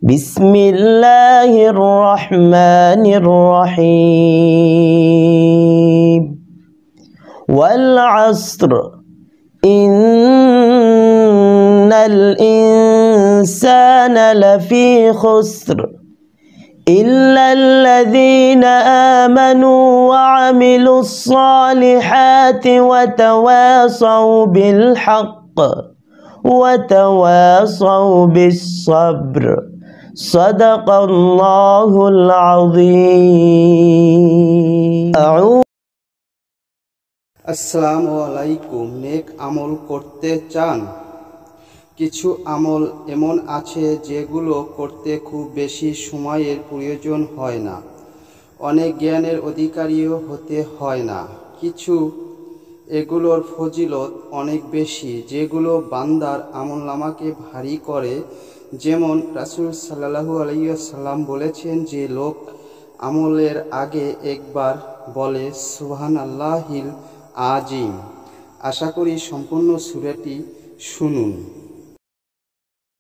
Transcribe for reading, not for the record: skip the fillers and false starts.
بسم الله الرحمن الرحيم والعصر إن الإنسان لفي خسر إلا الذين آمنوا وعملوا الصالحات وتواصوا بالحق وتواصوا بالصبر صدق الله العظيم। আসসালামু আলাইকুম। নেক আমল করতে চান? কিছু আমল এমন আছে যেগুলো করতে খুব বেশি সময়ের প্রয়োজন হয় না, অনেক জ্ঞানের অধিকারীও হতে হয় না। কিছু এগুলোর ফজিলত অনেক বেশি, যেগুলো বান্দার আমলনামাকে ভারী করে। যেমন রাসূল সাল্লাল্লাহু আলাইহি ওয়াসাল্লাম বলেছেন যে লোক আমলের আগে একবার বলে সুবহানাল্লাহিল আজিম। আশা করি সম্পূর্ণ সূরাটি শুনুন।